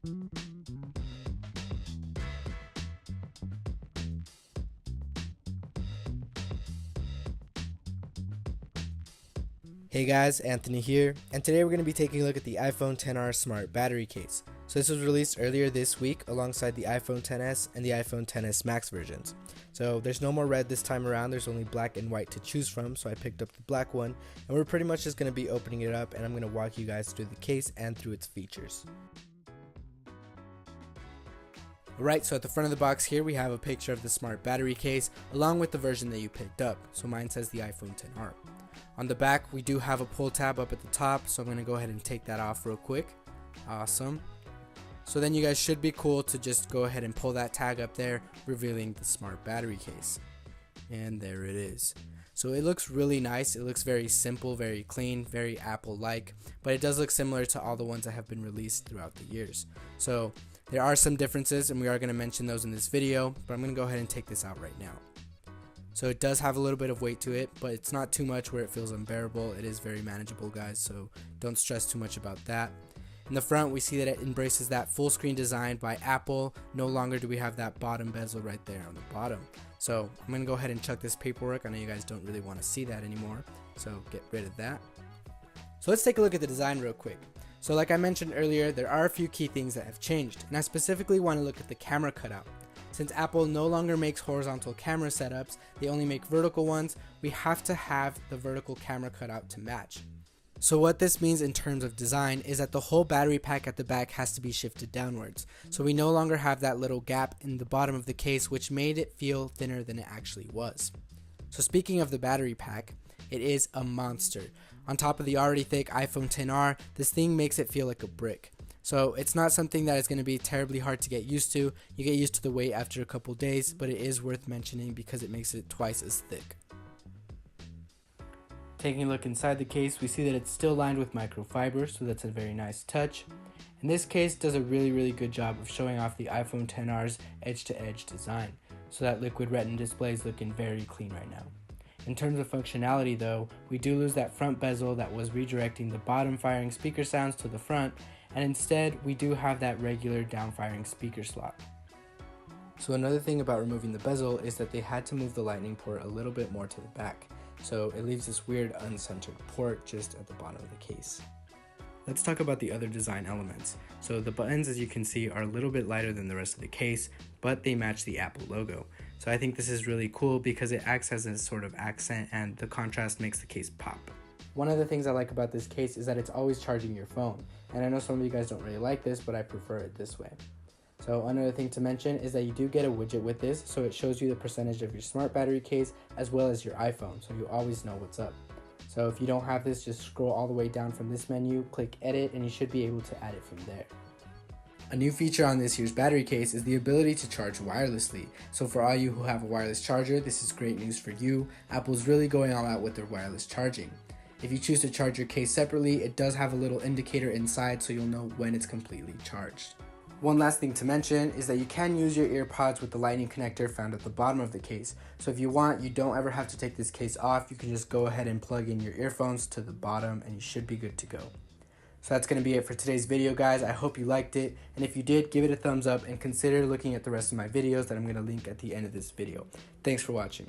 Hey guys, Anthony here, and today we're going to be taking a look at the iPhone XR Smart Battery Case. So this was released earlier this week alongside the iPhone XS and the iPhone XS Max versions. So there's no more red this time around, there's only black and white to choose from, so I picked up the black one, and we're pretty much just going to be opening it up, and I'm going to walk you guys through the case and through its features. Alright, so at the front of the box here we have a picture of the Smart Battery Case along with the version that you picked up, so mine says the iPhone XR. On the back, we do have a pull tab up at the top, so I'm going to go ahead and take that off real quick. Awesome. So then you guys should be cool to just go ahead and pull that tag up there, revealing the Smart Battery Case. And there it is. So it looks really nice. It looks very simple, very clean, very Apple-like, but it does look similar to all the ones that have been released throughout the years. So there are some differences, and we are going to mention those in this video, but I'm going to go ahead and take this out right now. So it does have a little bit of weight to it, but it's not too much where it feels unbearable. It is very manageable, guys, so don't stress too much about that. In the front, we see that it embraces that full screen design by Apple. No longer do we have that bottom bezel right there on the bottom. So I'm going to go ahead and chuck this paperwork. I know you guys don't really want to see that anymore, so get rid of that. So let's take a look at the design real quick. So like I mentioned earlier, there are a few key things that have changed, and I specifically want to look at the camera cutout. Since Apple no longer makes horizontal camera setups, they only make vertical ones, we have to have the vertical camera cutout to match. So what this means in terms of design is that the whole battery pack at the back has to be shifted downwards. So we no longer have that little gap in the bottom of the case, which made it feel thinner than it actually was. So speaking of the battery pack, it is a monster. On top of the already thick iPhone XR, this thing makes it feel like a brick. So it's not something that is going to be terribly hard to get used to. You get used to the weight after a couple days, but it is worth mentioning because it makes it twice as thick. Taking a look inside the case, we see that it's still lined with microfiber, so that's a very nice touch. And this case does a really good job of showing off the iPhone XR's edge-to-edge design, so that liquid retina display is looking very clean right now. In terms of functionality though, we do lose that front bezel that was redirecting the bottom firing speaker sounds to the front, and instead we do have that regular down firing speaker slot. So another thing about removing the bezel is that they had to move the lightning port a little bit more to the back, so it leaves this weird uncentered port just at the bottom of the case. Let's talk about the other design elements. So the buttons, as you can see, are a little bit lighter than the rest of the case, but they match the Apple logo. So I think this is really cool because it acts as a sort of accent and the contrast makes the case pop. One of the things I like about this case is that it's always charging your phone, and I know some of you guys don't really like this, but I prefer it this way. So another thing to mention is that you do get a widget with this, so it shows you the percentage of your smart battery case as well as your iPhone, so you always know what's up. So if you don't have this, just scroll all the way down from this menu, click edit, and you should be able to add it from there. A new feature on this year's battery case is the ability to charge wirelessly. So for all you who have a wireless charger, this is great news for you. Apple's really going all out with their wireless charging. If you choose to charge your case separately, it does have a little indicator inside so you'll know when it's completely charged. One last thing to mention is that you can use your earpods with the lightning connector found at the bottom of the case. So if you want, you don't ever have to take this case off. You can just go ahead and plug in your earphones to the bottom and you should be good to go. So that's going to be it for today's video, guys. I hope you liked it, and if you did, give it a thumbs up and consider looking at the rest of my videos that I'm going to link at the end of this video. Thanks for watching.